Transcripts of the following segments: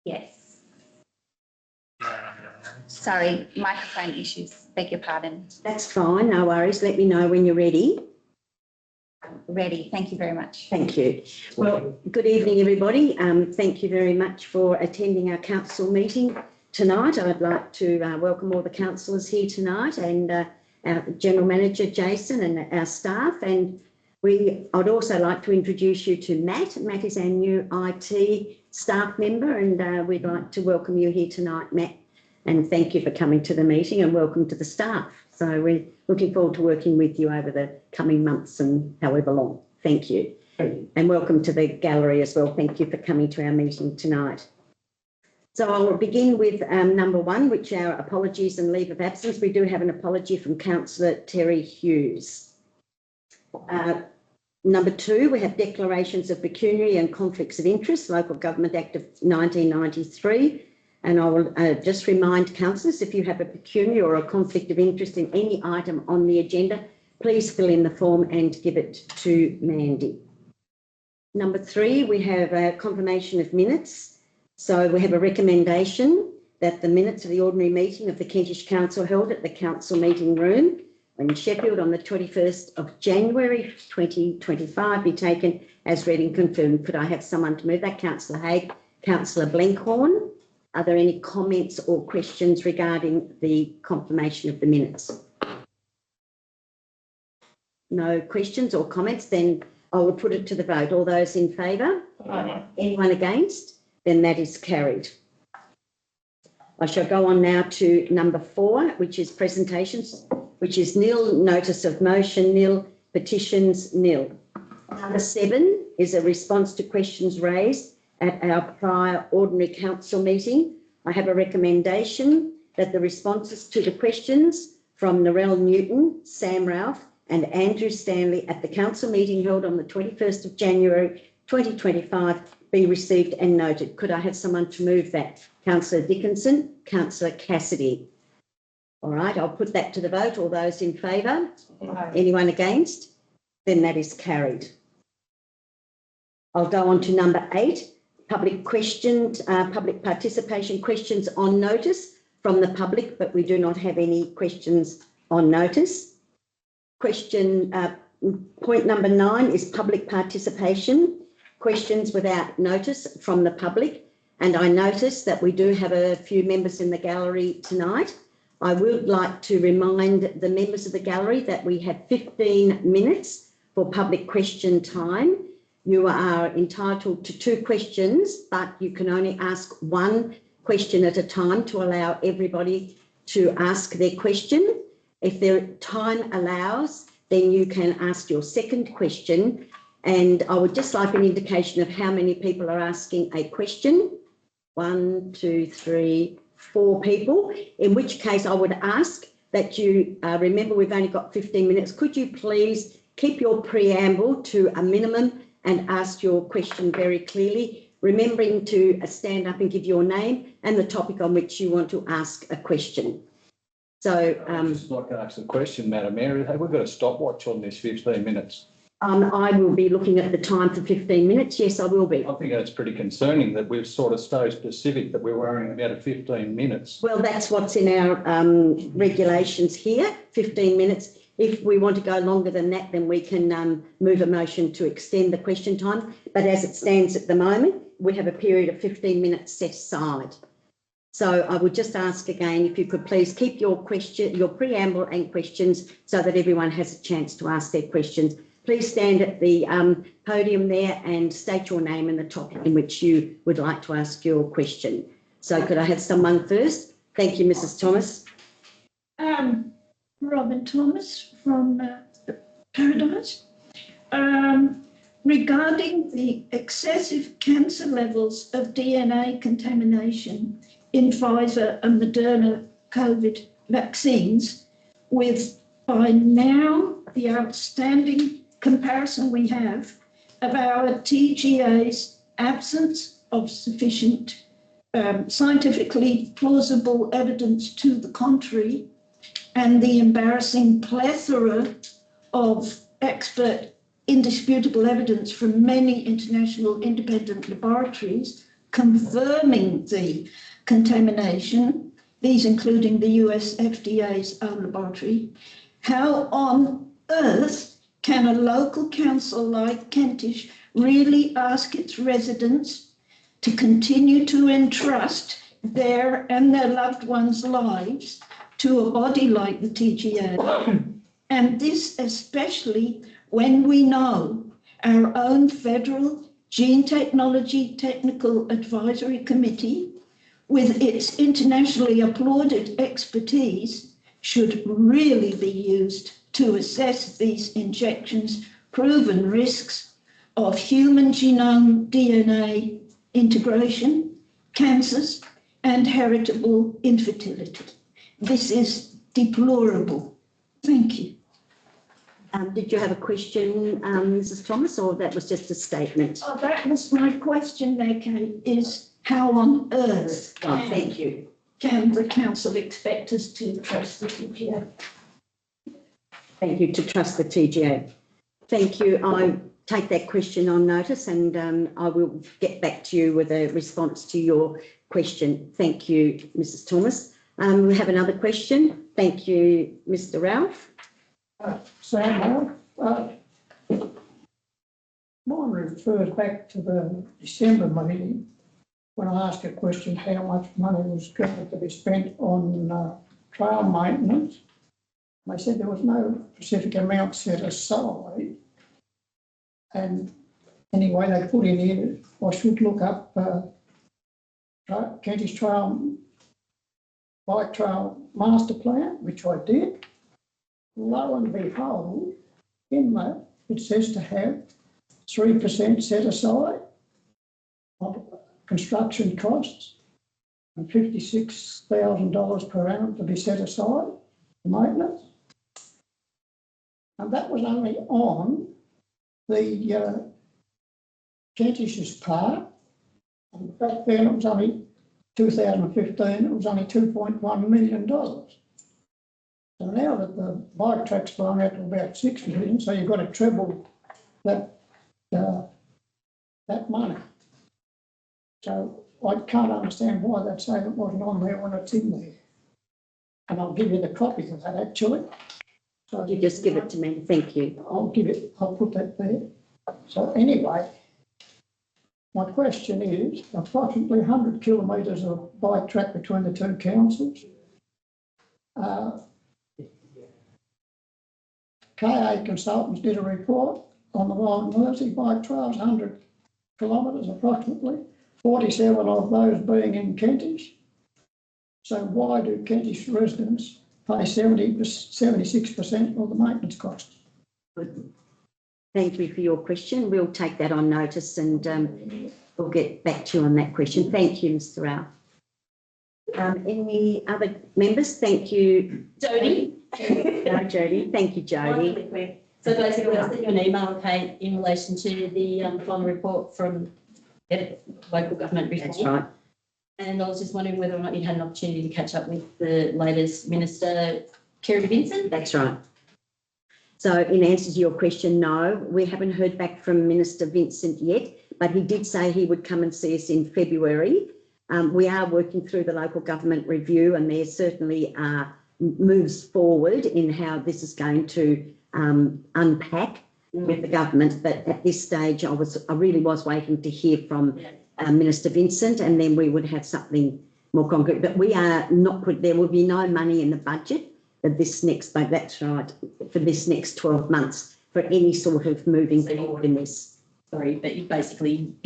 Yes. Sorry, microphone issues. Beg your pardon. That's fine, no worries. Let me know when you're ready. Ready. Thank you very much. Thank you. Well, good evening, everybody. Thank you very much for attending our council meeting tonight. I'd like to welcome all the councillors here tonight and our General Manager, Jason, and our staff. And I'd also like to introduce you to Matt. Matt is our new IT staff member, and we'd like to welcome you here tonight, Matt. And thank you for coming to the meeting, and welcome to the staff. So we're looking forward to working with you over the coming months and however long. Thank you. And welcome to the gallery as well. Thank you for coming to our meeting tonight. So I'll begin with number one, which are apologies and leave of absence. We do have an apology from Councillor Terry Hughes. Number two, we have declarations of pecuniary and conflicts of interest, Local Government Act of 1993. And I will just remind councillors, if you have a pecuniary or a conflict of interest in any item on the agenda, please fill in the form and give it to Mandy. Number three, we have a confirmation of minutes. So we have a recommendation that the minutes of the ordinary meeting of the Kentish Council held at the council meeting room in Sheffield on the 21st of January 2025 be taken as read and confirmed. Could I have someone to move that? Councillor Haig, Councillor Blenkhorn. Are there any comments or questions regarding the confirmation of the minutes? No questions or comments, then I will put it to the vote. All those in favour? Aye. Anyone against? Then that is carried. I shall go on now to number four, which is presentations, which is nil, notice of motion nil, petitions nil. Number seven is a response to questions raised at our prior ordinary council meeting. I have a recommendation that the responses to the questions from Narelle Newton, Sam Ralph and Andrew Stanley at the council meeting held on the 21st of January 2025 be received and noted. Could I have someone to move that? Councillor Dickinson, Councillor Cassidy. All right, I'll put that to the vote. All those in favour? Aye. Anyone against? Then that is carried. I'll go on to number eight. Public questions, public participation questions on notice from the public, but we do not have any questions on notice. Point number 9 is public participation, questions without notice from the public. And I notice that we do have a few members in the gallery tonight. I would like to remind the members of the gallery that we have 15 minutes for public question time. You are entitled to 2 questions, but you can only ask 1 question at a time to allow everybody to ask their question. If their time allows, then you can ask your second question. And I would just like an indication of how many people are asking a question. 1, 2, 3, 4 people, in which case I would ask that you remember we've only got 15 minutes. Could you please keep your preamble to a minimum and ask your question very clearly, remembering to stand up and give your name and the topic on which you want to ask a question. So I'd just like to ask a question, Madam Mayor. Have we got a stopwatch on this 15 minutes? I will be looking at the time for 15 minutes. Yes, I will be. I think that's pretty concerning that we've sort of so specific that we're worrying about a 15 minutes. Well, that's what's in our regulations here, 15 minutes. If we want to go longer than that, then we can move a motion to extend the question time. But as it stands at the moment, we have a period of 15 minutes set aside. So I would just ask again, if you could please keep your preamble and questions so that everyone has a chance to ask their questions. Please stand at the podium there and state your name and the topic in which you would like to ask your question. So could I have someone first? Thank you, Mrs. Thomas. Robin Thomas from Paradise. Regarding the excessive cancer levels of DNA contamination in Pfizer and Moderna COVID vaccines, with by now the outstanding comparison we have of our TGA's absence of sufficient scientifically plausible evidence to the contrary, and the embarrassing plethora of expert indisputable evidence from many international independent laboratories confirming the contamination, these including the US FDA's own laboratory, how on earth can a local council like Kentish really ask its residents to continue to entrust their and their loved ones' lives to a body like the TGA? And this especially when we know our own Federal Gene Technology Technical Advisory Committee, with its internationally applauded expertise, should really be used to assess these injections' proven risks of human genome DNA integration, cancers, and heritable infertility. This is deplorable. Thank you. Did you have a question, Mrs. Thomas, or that was just a statement? Oh, that was my question there, Kate, is how on earth Thank you. can the council expect us to trust the TGA? Thank you, to trust the TGA. Thank you. I take that question on notice, and I will get back to you with a response to your question. Thank you, Mrs. Thomas. We have another question. Thank you, Mr. Ralph. Sam, mine refers back to the December meeting when I asked a question how much money was going to be spent on trail maintenance. They said there was no specific amount set aside. And anyway, they put in here, I should look up Kentish Trail, Bike Trail Master Plan, which I did. Lo and behold, in that, it says to have 3% set aside of construction costs and $56,000 per annum to be set aside for maintenance. And that was only on the Kentish's part. And back then it was only 2015, it was only $2.1 million. So now that the bike track's gone out to about 6 million, so you've got to treble that that money. So I can't understand why they'd say it wasn't on there when it's in there. And I'll give you the copy of that actually. So You just give it to me. Thank you. I'll put that there. So anyway, my question is approximately 100 kilometres of bike track between the two councils. KA Consultants did a report on the Wild Mersey bike trails, 100 kilometres approximately, 47 of those being in Kentish. So why do Kentish residents pay 76% of the maintenance costs? Good. Thank you for your question. We'll take that on notice, and we'll get back to you on that question. Thank you, Mr. Rao. Any other members? Thank you. Jody. No, Jody. Thank you, Jody. So basically, I sent you an email, Kate, in relation to the final report from the local government reform. That's right. And I was just wondering whether or not you had an opportunity to catch up with the latest Minister, Kerry Vincent. That's right. So in answer to your question, no, we haven't heard back from Minister Vincent yet, but he did say he would come and see us in February. We are working through the local government review, and there certainly are moves forward in how this is going to unpack with the government. But at this stage, I really was waiting to hear from Minister Vincent, and then we would have something more concrete. But we are not there will be no money in the budget for this next, but that's right, for this next 12 months for any sort of moving forward in this. Sorry, but you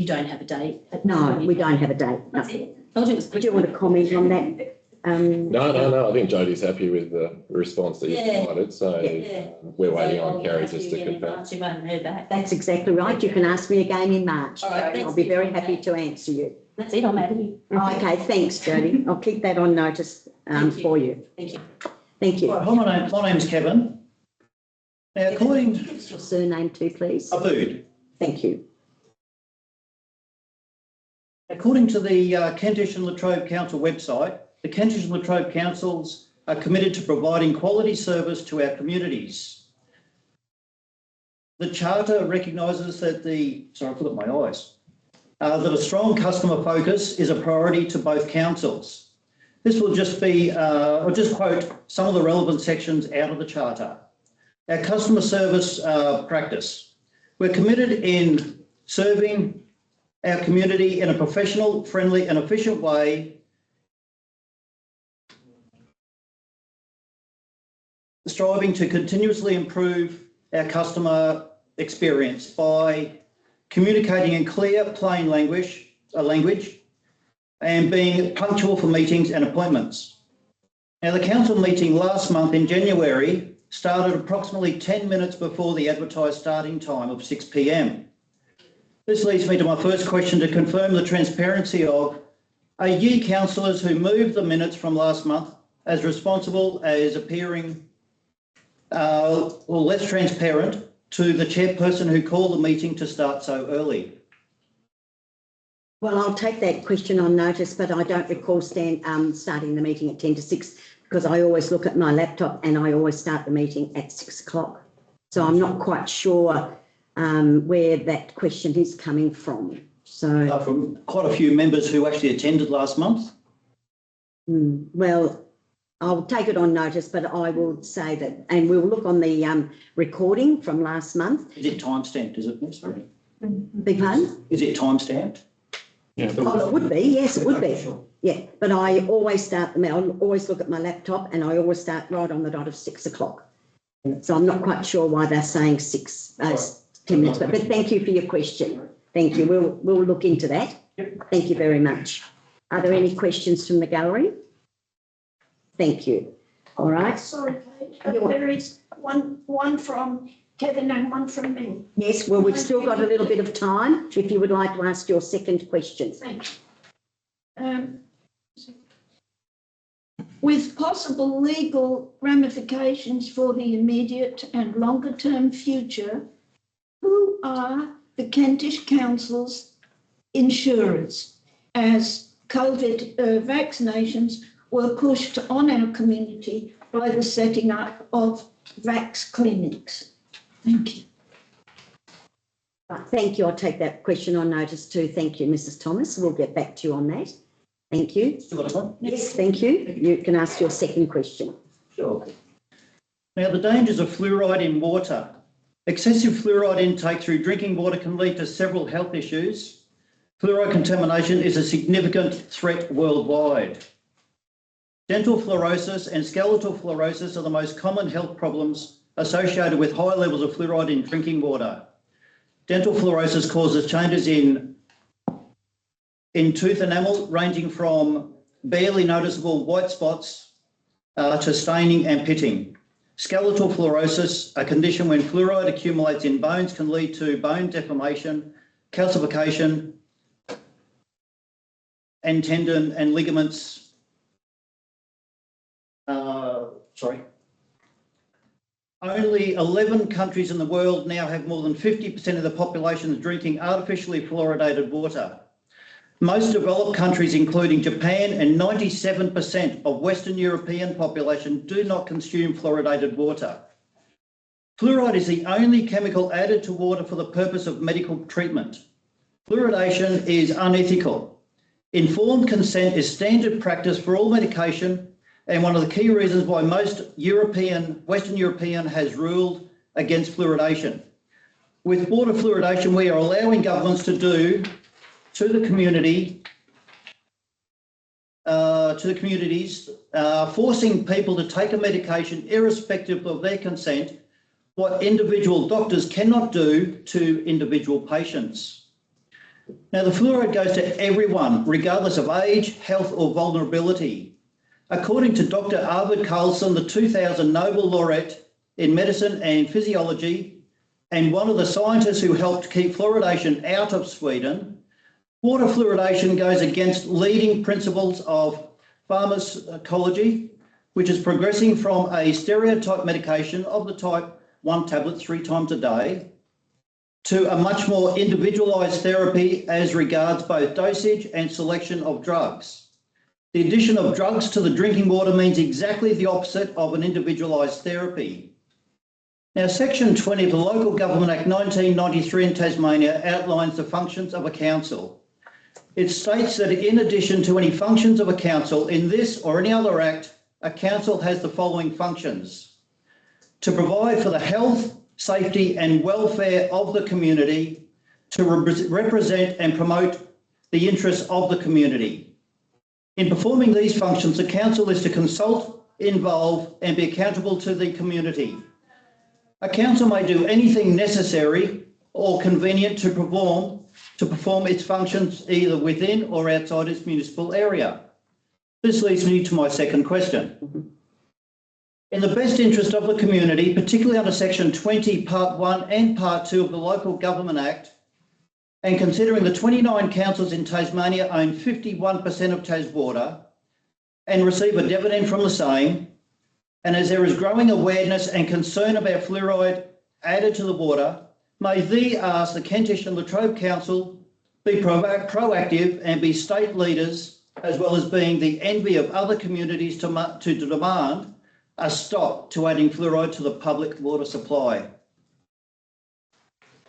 don't have a date. No, we don't have a date. No. That's it. Told you it was Do you want to comment on that? No. I think Jodie's happy with the response that you provided. So we're waiting on Kerry just to confirm. You won't heard back. That's exactly right. You can ask me again in March. All right, I'll be very happy to answer you. That's it. I'm out of here. Okay, thanks, Jodie. I'll keep that on notice for you. Thank you. Thank you. Right, hi, my name's Kevin. Now, according to What's your surname too, please? Abood, Thank you. according to the Kentish and Latrobe Council website, the Kentish and Latrobe Councils are committed to providing quality service to our communities. The Charter recognises that sorry, I put up my eyes, that a strong customer focus is a priority to both councils. This will just be, I'll just quote some of the relevant sections out of the Charter. Our customer service practice. We're committed in serving our community in a professional, friendly and efficient way, striving to continuously improve our customer experience by communicating in clear, plain language and being punctual for meetings and appointments. Now, the council meeting last month in January started approximately 10 minutes before the advertised starting time of 6 p.m. This leads me to my first question to confirm the transparency of, are you councillors who moved the minutes from last month as responsible as appearing or less transparent to the chairperson who called the meeting to start so early? Well, I'll take that question on notice, but I don't recall starting the meeting at 10 to 6 because I always look at my laptop and I always start the meeting at 6 o'clock. So I'm not quite sure where that question is coming from. So From quite a few members who actually attended last month. Well, I'll take it on notice, but I will say that, and we'll look on the recording from last month. Is it time-stamped, is it, Miss? Sorry. Beg pardon? Is it time-stamped? Yeah. Oh, it would be, yes, it would be. Yeah, but I always I'll always look at my laptop and I always start right on the dot of 6 o'clock. So I'm not quite sure why they're saying 10 minutes, but thank you for your question. Thank you. We'll look into that. Thank you very much. Are there any questions from the gallery? Thank you. All right. Sorry, Kate, there is one from Kevin and one from me. Yes, well, we've still got a little bit of time if you would like to ask your second question. Thank you. With possible legal ramifications for the immediate and longer term future, who are the Kentish Council's insurers as COVID vaccinations were pushed on our community by the setting up of vax clinics? Thank you. Thank you. I'll take that question on notice too. Thank you, Mrs. Thomas. We'll get back to you on that. Thank you. Still got time? Yes, thank you. You can ask your second question. Sure. Now, the dangers of fluoride in water. Excessive fluoride intake through drinking water can lead to several health issues. Fluoride contamination is a significant threat worldwide. Dental fluorosis and skeletal fluorosis are the most common health problems associated with high levels of fluoride in drinking water. Dental fluorosis causes changes in tooth enamel ranging from barely noticeable white spots to staining and pitting. Skeletal fluorosis, a condition when fluoride accumulates in bones, can lead to bone deformation, calcification, and tendon and ligaments. Only 11 countries in the world now have more than 50% of the population drinking artificially fluoridated water. Most developed countries, including Japan, and 97% of Western European population do not consume fluoridated water. Fluoride is the only chemical added to water for the purpose of medical treatment. Fluoridation is unethical. Informed consent is standard practice for all medication and one of the key reasons why most Western European has ruled against fluoridation. With water fluoridation, we are allowing governments to do to the communities, forcing people to take a medication irrespective of their consent, what individual doctors cannot do to individual patients. Now, the fluoride goes to everyone, regardless of age, health or vulnerability. According to Dr. Arvid Carlsson, the 2000 Nobel laureate in medicine and physiology, and one of the scientists who helped keep fluoridation out of Sweden, water fluoridation goes against leading principles of pharmacology, which is progressing from a stereotype medication of the type 1 tablet 3 times a day to a much more individualised therapy as regards both dosage and selection of drugs. The addition of drugs to the drinking water means exactly the opposite of an individualised therapy. Now, Section 20 of the Local Government Act 1993 in Tasmania outlines the functions of a council. It states that in addition to any functions of a council in this or any other act, a council has the following functions: to provide for the health, safety and welfare of the community, to represent and promote the interests of the community. In performing these functions, the council is to consult, involve and be accountable to the community. A council may do anything necessary or convenient to perform its functions either within or outside its municipal area. This leads me to my second question. In the best interest of the community, particularly under Section 20, Part 1 and Part 2 of the Local Government Act, and considering the 29 councils in Tasmania own 51% of Taswater and receive a dividend from the same, and as there is growing awareness and concern about fluoride added to the water, may thee ask the Kentish and Latrobe Council be proactive and be state leaders, as well as being the envy of other communities to demand a stop to adding fluoride to the public water supply.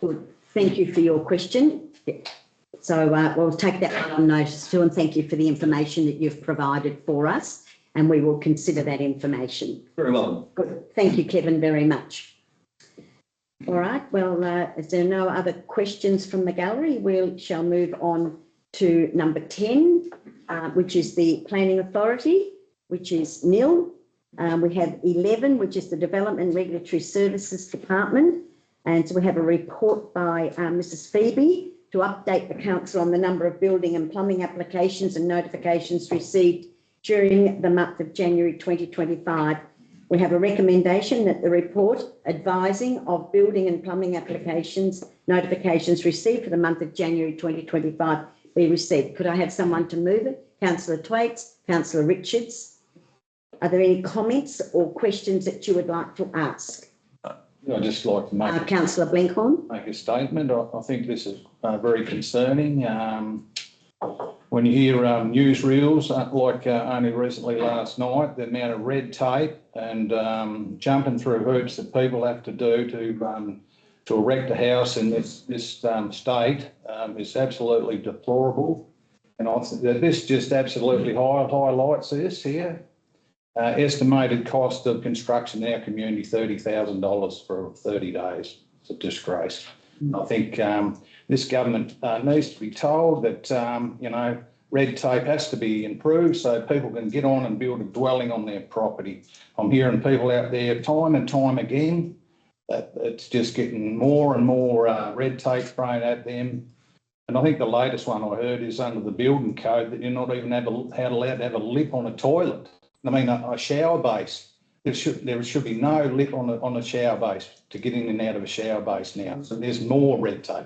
Good. Thank you for your question. So we'll take that one on notice too, and thank you for the information that you've provided for us, and we will consider that information. Very well. Good. Thank you, Kevin, very much. All right. Well, is there no other questions from the gallery? We shall move on to number 10, which is the Planning Authority, which is nil. We have 11, which is the Development Regulatory Services Department. And so we have a report by Mrs. Phoebe to update the council on the number of building and plumbing applications and notifications received during the month of January 2025. We have a recommendation that the report advising of building and plumbing applications, notifications received for the month of January 2025 be received. Could I have someone to move it? Councillor Thwaites, Councillor Richards. Are there any comments or questions that you would like to ask? I'd just like to make Councillor Blenkhorn. a statement. I think this is very concerning. When you hear newsreels, like only recently last night, the amount of red tape and jumping through hoops that people have to do to erect a house in this state is absolutely deplorable. And I think that this just absolutely highlights this here. Estimated cost of construction in our community, $30,000 for 30 days. It's a disgrace. I think this government needs to be told that, red tape has to be improved so people can get on and build a dwelling on their property. I'm hearing people out there time and time again that it's just getting more and more red tape thrown at them. And I think the latest one I heard is under the building code that you're not even allowed to have a lip on a toilet. I mean, a shower base. There should be no lip on a shower base to get in and out of a shower base now. So there's more red tape.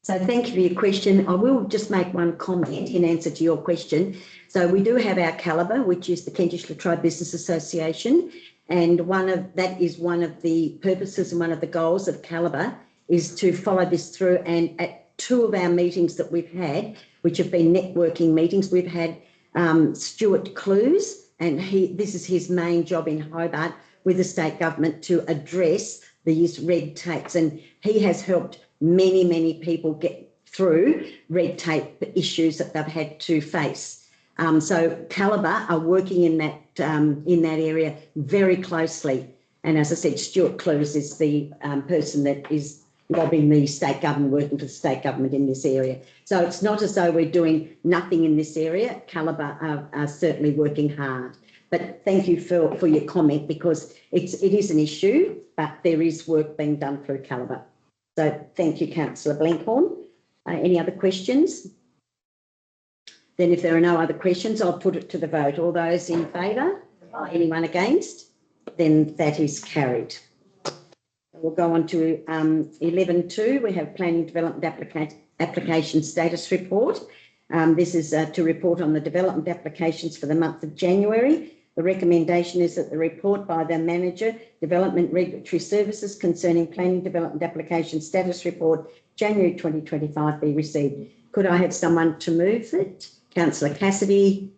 So thank you for your question. I will just make one comment in answer to your question. So we do have our Calibre, which is the Kentish Latrobe Business Association, and that is one of the purposes and one of the goals of Calibre is to follow this through. And at two of our meetings that we've had, which have been networking meetings, we've had Stuart Clues, and this is his main job in Hobart with the state government to address these red tapes. And he has helped many, many people get through red tape issues that they've had to face. So Calibre are working in that area very closely. And as I said, Stuart Clues is the person that is lobbying the state government, working for the state government in this area. So it's not as though we're doing nothing in this area. Calibre are certainly working hard. But thank you for your comment, because it is an issue, but there is work being done through Calibre. So thank you, Councillor Blenkhorn. Any other questions? Then if there are no other questions, I'll put it to the vote. All those in favour? Anyone against? Then that is carried. We'll go on to 11.2. We have Planning Development Application Status Report. This is to report on the development applications for the month of January. The recommendation is that the report by the Manager, Development Regulatory Services concerning Planning Development Application Status Report, January 2025 be received. Could I have someone to move it? Councillor Cassidy,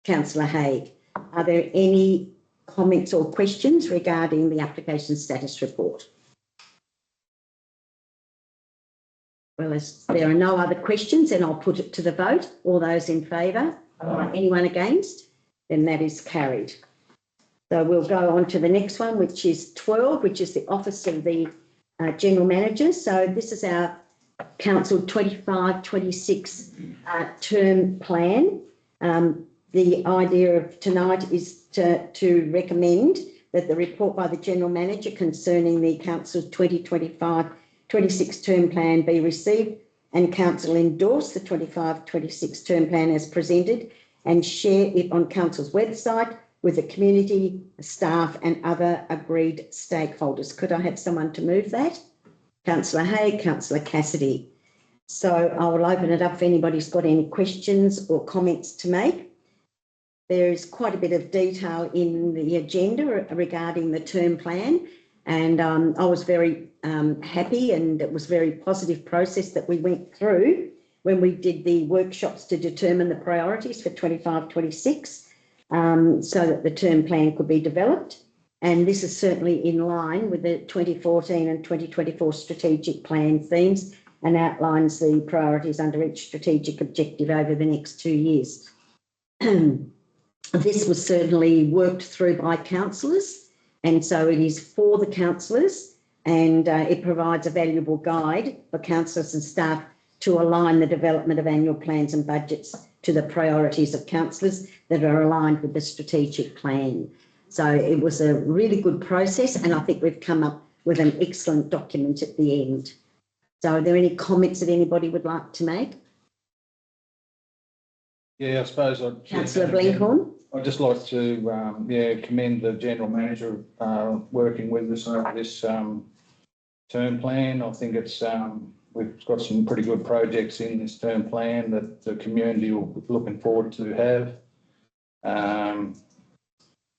Councillor Haig. Are there any comments or questions regarding the application status report? Well, as there are no other questions, then I'll put it to the vote. All those in favour? Anyone against? Then that is carried. So we'll go on to the next one, which is 12, which is the Office of the General Manager. So this is our Council 25-26 term plan. The idea of tonight is to recommend that the report by the General Manager concerning the Council's 2025-26 term plan be received and Council endorse the 25-26 term plan as presented and share it on Council's website with the community, staff and other agreed stakeholders. Could I have someone to move that? Councillor Haig, Councillor Cassidy. So I will open it up if anybody's got any questions or comments to make. There is quite a bit of detail in the agenda regarding the term plan, and I was very happy, and it was a very positive process that we went through when we did the workshops to determine the priorities for 25-26, so that the term plan could be developed. And this is certainly in line with the 2014 and 2024 strategic plan themes and outlines the priorities under each strategic objective over the next 2 years. This was certainly worked through by councillors, and so it is for the councillors, and it provides a valuable guide for councillors and staff to align the development of annual plans and budgets to the priorities of councillors that are aligned with the strategic plan. So it was a really good process, and I think we've come up with an excellent document at the end. So are there any comments that anybody would like to make? Yeah, I suppose Councillor Blenkhorn? I'd just like to, commend the General Manager working with us over this term plan. I think it's we've got some pretty good projects in this term plan that the community will be looking forward to have. I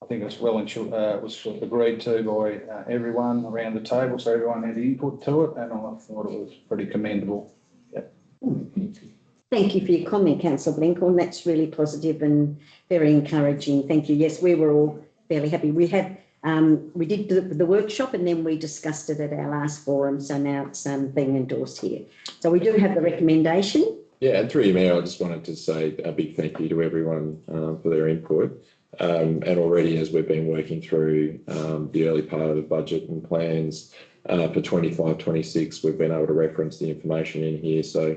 think it's it was agreed to by everyone around the table, so everyone had input to it, and I thought it was pretty commendable. Yep. Thank you for your comment, Councillor Blenkhorn. That's really positive and very encouraging. Thank you. Yes, we were all fairly happy. We had we did the workshop and then we discussed it at our last forum, so now it's being endorsed here. So we do have the recommendation. Yeah, and through you, Mayor, I just wanted to say a big thank you to everyone for their input. And already, as we've been working through the early part of the budget and plans for 25-26, we've been able to reference the information in here. So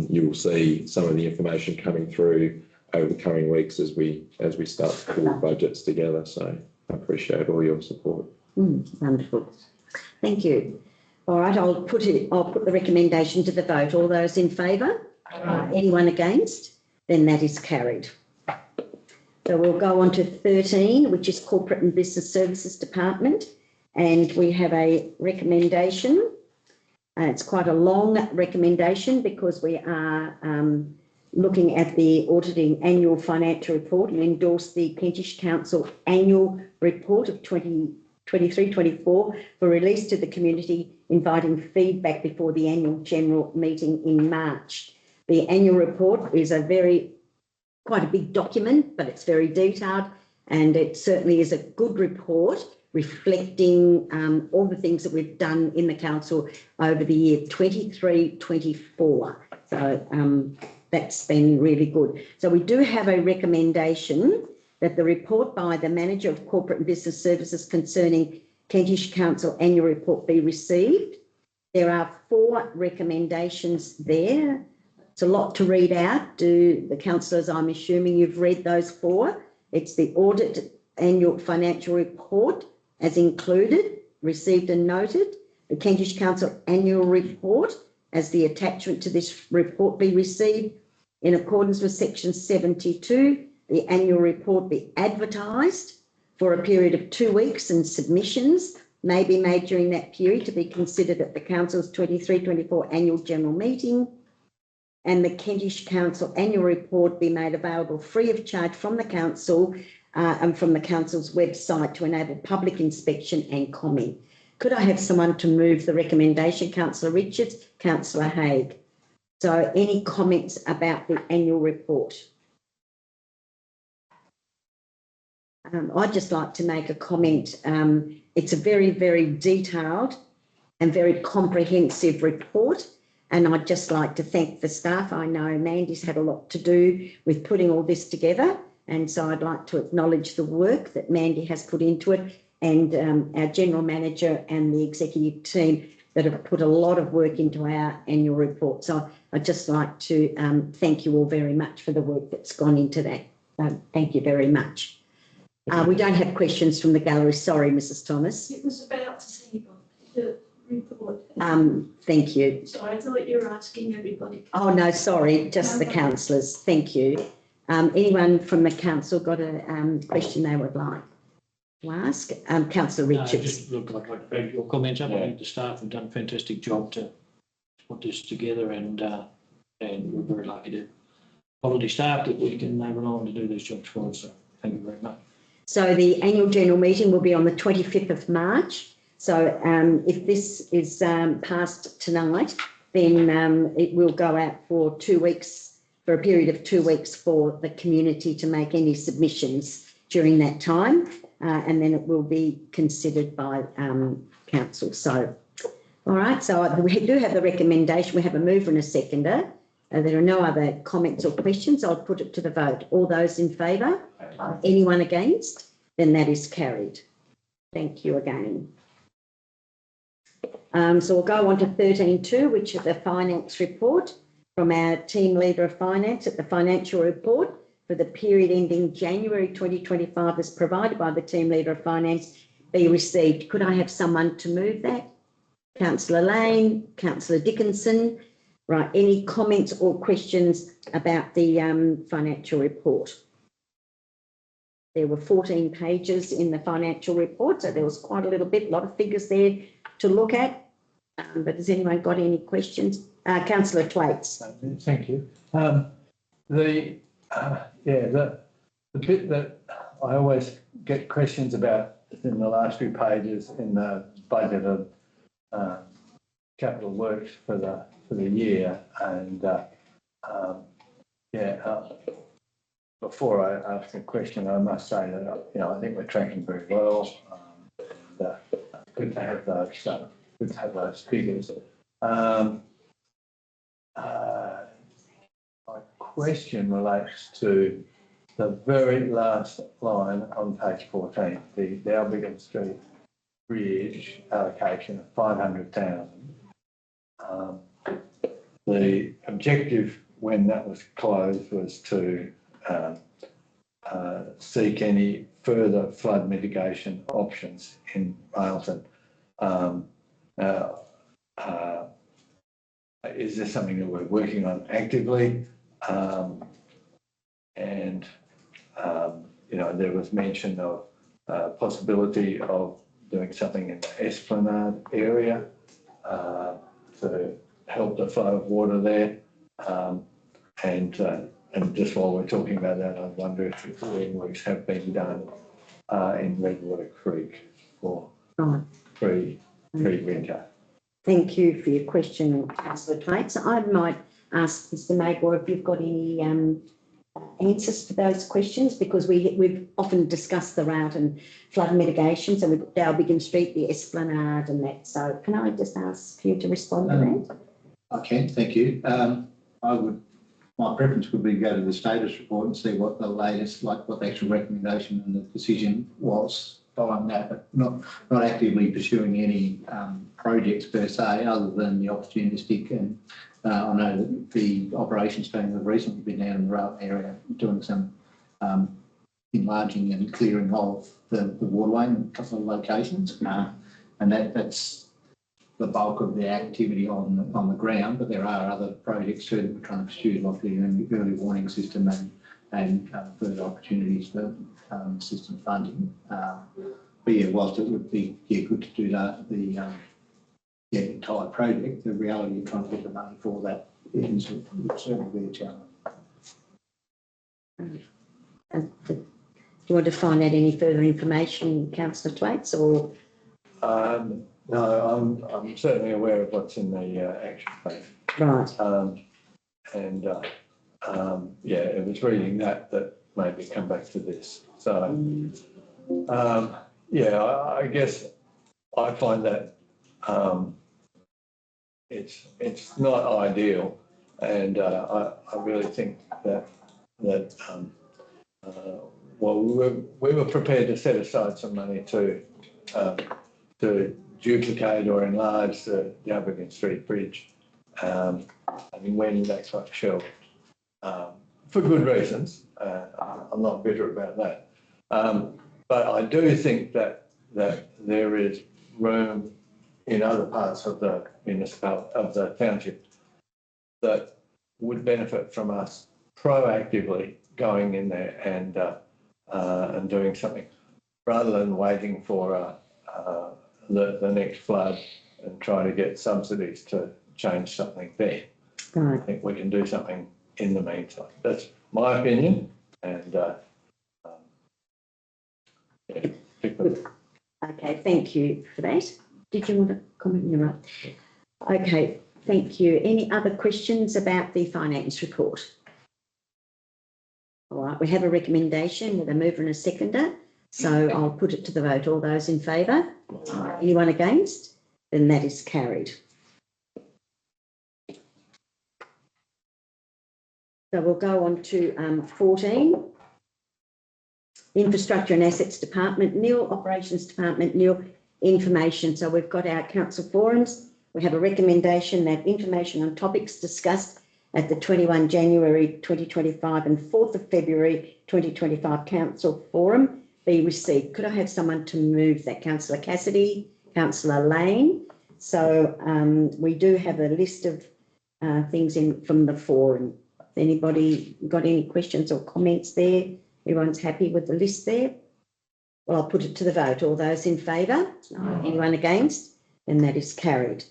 you will see some of the information coming through over the coming weeks as we start to pull budgets together. So I appreciate all your support. Wonderful. Thank you. All right, I'll put the recommendation to the vote. All those in favour? Anyone against? Then that is carried. So we'll go on to 13, which is Corporate and Business Services Department. And we have a recommendation. It's quite a long recommendation because we are looking at the auditing annual financial report and endorse the Kentish Council annual report of 2023-24 for release to the community, inviting feedback before the annual general meeting in March. The annual report is quite a big document, but it's very detailed, and it certainly is a good report reflecting all the things that we've done in the council over the year 23-24. So that's been really good. So we do have a recommendation that the report by the Manager of Corporate and Business Services concerning Kentish Council annual report be received. There are 4 recommendations there. It's a lot to read out. Do the councillors, I'm assuming you've read those 4. It's the audit annual financial report as included, received and noted. The Kentish Council annual report as the attachment to this report be received in accordance with section 72. The annual report be advertised for a period of 2 weeks, and submissions may be made during that period to be considered at the council's 23-24 annual general meeting. And the Kentish Council annual report be made available free of charge from the council and from the council's website to enable public inspection and comment. Could I have someone to move the recommendation? Councillor Richards, Councillor Haig. So any comments about the annual report? I'd just like to make a comment. It's a very, very detailed and very comprehensive report. And I'd just like to thank the staff. I know Mandy's had a lot to do with putting all this together. And so I'd like to acknowledge the work that Mandy has put into it, and our general manager and the executive team that have put a lot of work into our annual report. So I'd just like to thank you all very much for the work that's gone into that. Thank you very much. We don't have questions from the gallery. Sorry, Mrs. Thomas. It was about to see the report. Thank you. Sorry, I thought you were asking everybody. Oh, no, sorry, just the councillors. Thank you. Anyone from the council got a question they would like to ask? Councillor No, Richards. just look, I'd like to back your comments up. I think the staff have done a fantastic job to put this together, and we're very lucky to quality staff that we can rely on to do these jobs for us. So thank you very much. So the annual general meeting will be on the 25th of March. So if this is passed tonight, then it will go out for 2 weeks, for a period of 2 weeks, for the community to make any submissions during that time, and then it will be considered by council. So, all right, so we do have the recommendation. We have a mover and a seconder. There are no other comments or questions. I'll put it to the vote. All those in favour? Anyone against? Then that is carried. Thank you again. So we'll go on to 13.2, which is the finance report from our team leader of finance. At the financial report for the period ending January 2025 as provided by the team leader of finance be received. Could I have someone to move that? Councillor Lane, Councillor Dickinson. Right, any comments or questions about the financial report? There were 14 pages in the financial report, so there was quite a little bit, a lot of figures there to look at. But has anyone got any questions? Councillor Thwaites. Thank you. The bit that I always get questions about is in the last few pages in the budget of capital works for the year, and before I ask a question, I must say that I think we're tracking very well. Good to have those figures. My question relates to the very last line on page 14, the Albion Street Bridge allocation of 500,000. The objective when that was closed was to seek any further flood mitigation options in Railton. Is this something that we're working on actively? There was mention of possibility of doing something in the Esplanade area to help the flow of water there. And just while we're talking about that, I wonder if the works have been done in Redwater Creek for pre-winter. Thank you for your question, Councillor Thwaites. I might ask Mr Magor if you've got any answers to those questions, because we've often discussed the route and flood mitigation. So we've got Dalbigan Street, the Esplanade and that. So can I just ask you to respond to that? I can, thank you. My preference would be to go to the status report and see what the latest, like what the actual recommendation and the decision was following that, but not actively pursuing any projects per se, other than the opportunistic. And I know that the operations team have recently been down in the rail area doing some enlarging and clearing of the waterway in a couple of locations, and that's the bulk of the activity on the ground. But there are other projects too that we're trying to pursue, like the early warning system and further opportunities for system funding. But yeah, whilst it would be good to do the entire project, the reality of trying to get the money for that is certainly be a challenge. Do you want to find out any further information, Councillor Thwaites, or? No, I'm certainly aware of what's in the action plan. Right. It was reading that made me come back to this. So Yeah, I guess I find that it's not ideal, and I really think that well, we were prepared to set aside some money to duplicate or enlarge the Jumperkin Street Bridge. I mean, when that got shelved, for good reasons. I'm not bitter about that. But I do think that there is room in other parts of the township that would benefit from us proactively going in there and doing something, rather than waiting for the next flood and trying to get subsidies to change something there. Right. I think we can do something in the meantime. That's my opinion, and yeah, Okay, thank you for that. Did you want to comment? You're right. Okay, thank you. Any other questions about the finance report? All right, we have a recommendation with a mover and a seconder, so I'll put it to the vote. All those in favour? Anyone against? Then that is carried. So we'll go on to 14. Infrastructure and Assets Department, nil. Operations Department, nil. Information. So we've got our council forums. We have a recommendation that information on topics discussed at the 21 January 2025 and 4th of February 2025 council forum be received. Could I have someone to move that? Councillor Cassidy, Councillor Lane. So we do have a list of things in from the forum. Anybody got any questions or comments there? Everyone's happy with the list there? Well, I'll put it to the vote. All those in favour? Anyone against? Then that is carried.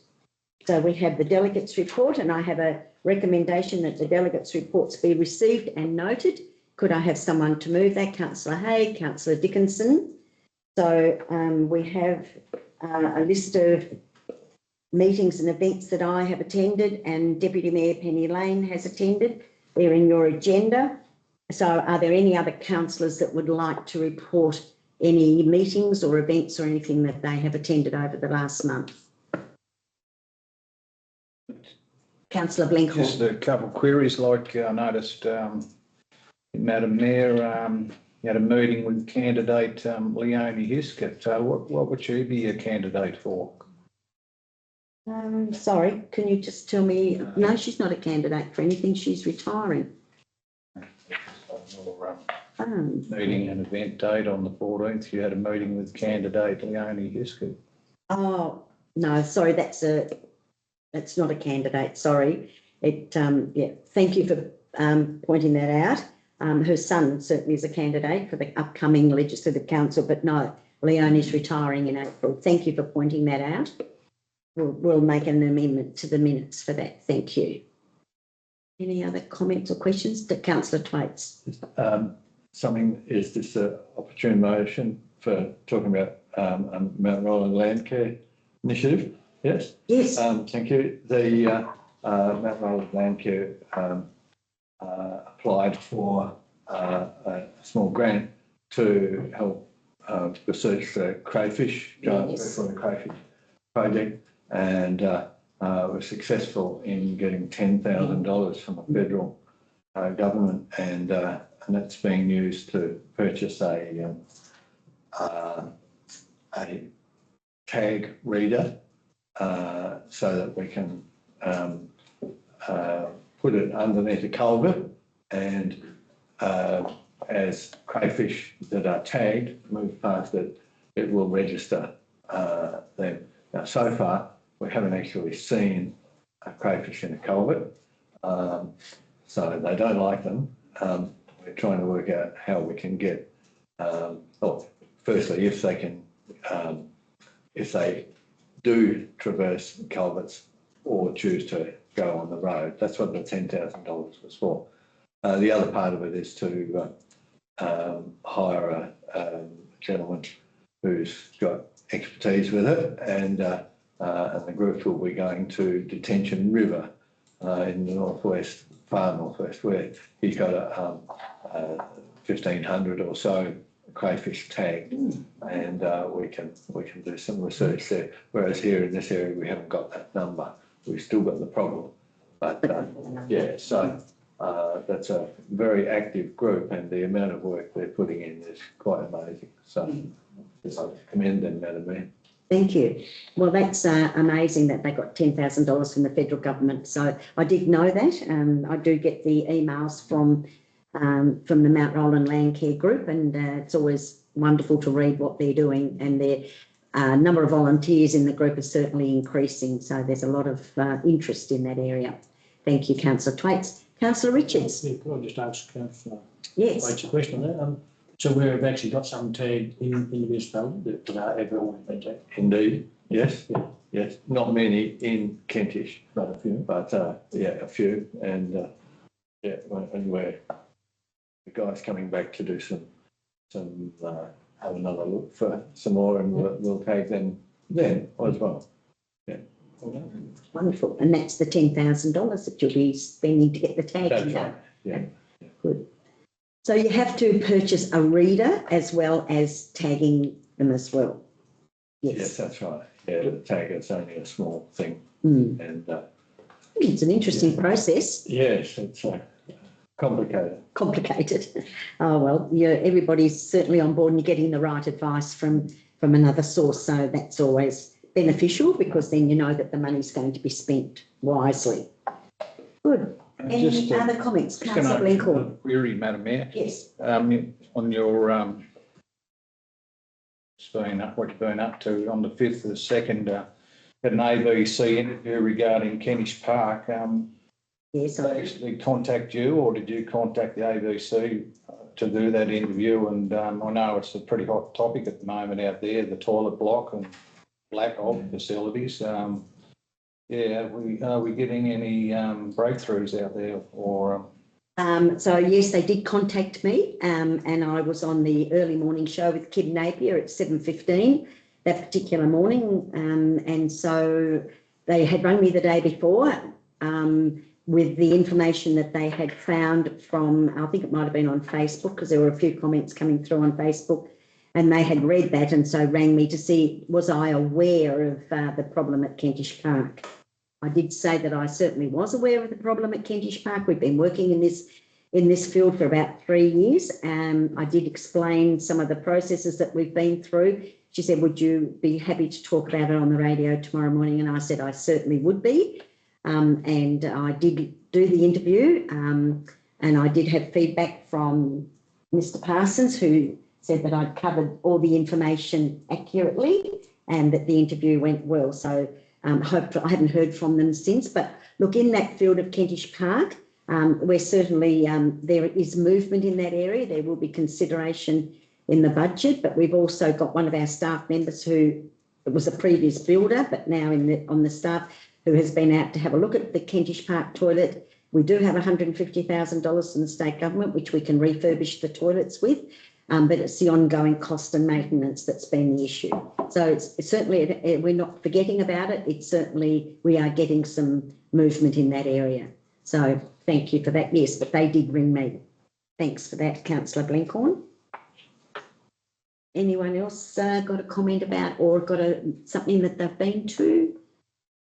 So we have the delegates report, and I have a recommendation that the delegates reports be received and noted. Could I have someone to move that? Councillor Hay, Councillor Dickinson. So we have a list of meetings and events that I have attended and Deputy Mayor Penny Lane has attended. They're in your agenda. So are there any other councillors that would like to report any meetings or events or anything that they have attended over the last month? Councillor Blenkhorn. Just a couple of queries, like I noticed, Madam Mayor, you had a meeting with candidate Leonie Hiskett. What would she be a candidate for? Sorry, can you just tell me? No, she's not a candidate for anything. She's retiring. Meeting and event date on the 14th. You had a meeting with candidate Leonie Hiskett. Oh, no, sorry, that's not a candidate, sorry. Yeah, thank you for pointing that out. Her son certainly is a candidate for the upcoming Legislative Council, but no, Leonie's retiring in April. Thank you for pointing that out. We'll make an amendment to the minutes for that. Thank you. Any other comments or questions to Councillor Twaits? Is this an opportune motion for talking about Mount Roland Land Care Initiative? Yes? Yes. Thank you. The Mount Roland Land Care applied for a small grant to help research the crayfish, for the crayfish project, and was successful in getting $10,000 from the federal government, and that's being used to purchase a tag reader so that we can put it underneath a culvert, and as crayfish that are tagged move past it, it will register them. Now, so far, we haven't actually seen a crayfish in a culvert, so they don't like them. We're trying to work out how we can get, firstly, if they can, if they do traverse culverts or choose to go on the road. That's what the $10,000 was for. The other part of it is to hire a gentleman who's got expertise with it, and the group will be going to Detention River in the far northwest, where he's got 1,500 or so crayfish tagged, and we can do some research there. Whereas here in this area, we haven't got that number. We've still got the problem. But yeah, so that's a very active group, and the amount of work they're putting in is quite amazing. So just like to commend them, Madam Mayor. Thank you. Well, that's amazing that they got $10,000 from the federal government. So I did know that. I do get the emails from the Mount Roland Land Care Group, and it's always wonderful to read what they're doing, and their number of volunteers in the group is certainly increasing. So there's a lot of interest in that area. Thank you, Councillor Twaits. Councillor Richards. Yeah, could I just ask Councillor Yes. Twaits a question there? So we've actually got some tagged in the municipality that are ever already been tagged? Indeed, yes, Yeah. yes. Not many in Kentish, Not a few. but yeah, a few. And yeah, and we're the guys coming back to do some have another look for some more, and we'll tag them then as well. Yeah. Wonderful. And that's the $10,000 that you'll be spending to get the tagging That's done. right. Yeah. Good. So you have to purchase a reader as well as tagging them as well. Yes, Yes. that's right. Yeah, the tag is only a small thing, Mm. and It's an interesting process. yes, it's complicated. Complicated. Oh, well, everybody's certainly on board and you're getting the right advice from another source. So that's always beneficial, because then you know that the money's going to be spent wisely. Good. Any other comments? Councillor Blencorn. Query, Madam Mayor. Yes. On your what you've been up to on the 5th of the 2nd, an ABC interview regarding Kentish Park. Yes. Did they actually contact you, or did you contact the ABC to do that interview? And I know it's a pretty hot topic at the moment out there, the toilet block and lack of facilities. Yeah, are we getting any breakthroughs out there, or? So yes, they did contact me, and I was on the early morning show with Kim Napier at 7:15 that particular morning, and so they had rung me the day before with the information that they had found from, I think it might have been on Facebook, because there were a few comments coming through on Facebook, and they had read that and so rang me to see was I aware of the problem at Kentish Park. I did say that I certainly was aware of the problem at Kentish Park. We've been working in this field for about 3 years. I did explain some of the processes that we've been through. She said, would you be happy to talk about it on the radio tomorrow morning? And I said, I certainly would be. And I did do the interview, and I did have feedback from Mr. Parsons, who said that I'd covered all the information accurately and that the interview went well. So I haven't heard from them since, but look, in that field of Kentish Park, we're certainly, there is movement in that area. There will be consideration in the budget, but we've also got one of our staff members who was a previous builder, but now on the staff, who has been out to have a look at the Kentish Park toilet. We do have $150,000 from the state government, which we can refurbish the toilets with, but it's the ongoing cost and maintenance that's been the issue. So it's certainly, we're not forgetting about it. It's certainly, we are getting some movement in that area. So thank you for that. Yes, but they did ring me. Thanks for that, Councillor Blencorn. Anyone else got a comment about or got something that they've been to?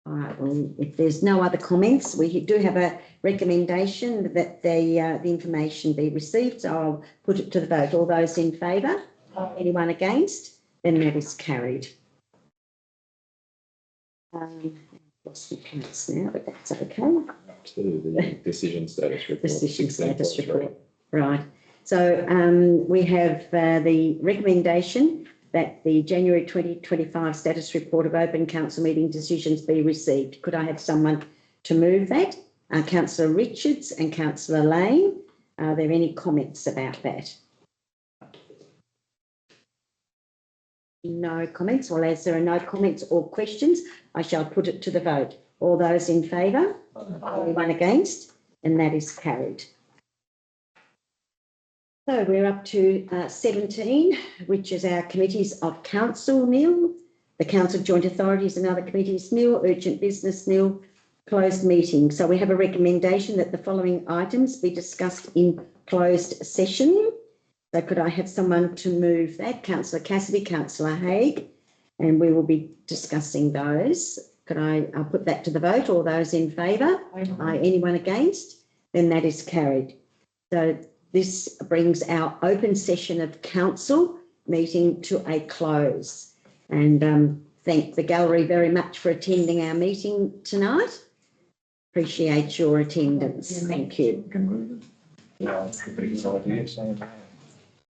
All right, well, if there's no other comments, we do have a recommendation that the information be received. So I'll put it to the vote. All those in favour? Anyone against? Then that is carried. Lost the counts now, but that's okay. To the decision status report. Decision status 16.3. report. Right. So we have the recommendation that the January 2025 status report of open council meeting decisions be received. Could I have someone to move that? Councillor Richards and Councillor Lane. Are there any comments about that? No comments. Well, as there are no comments or questions, I shall put it to the vote. All those in favour? Anyone against? And that is carried. So we're up to 17, which is our committees of council, nil. The Council of Joint Authorities and other committees, nil. Urgent business, nil. Closed meeting. So we have a recommendation that the following items be discussed in closed session. So could I have someone to move that? Councillor Cassidy, Councillor Haig, and we will be discussing those. Could I'll put that to the vote. All those in favour? Aye. Anyone against? Then that is carried. So this brings our open session of council meeting to a close. And thank the gallery very much for attending our meeting tonight. Appreciate your attendance. Thank you. Yeah, it's a big idea, saying that.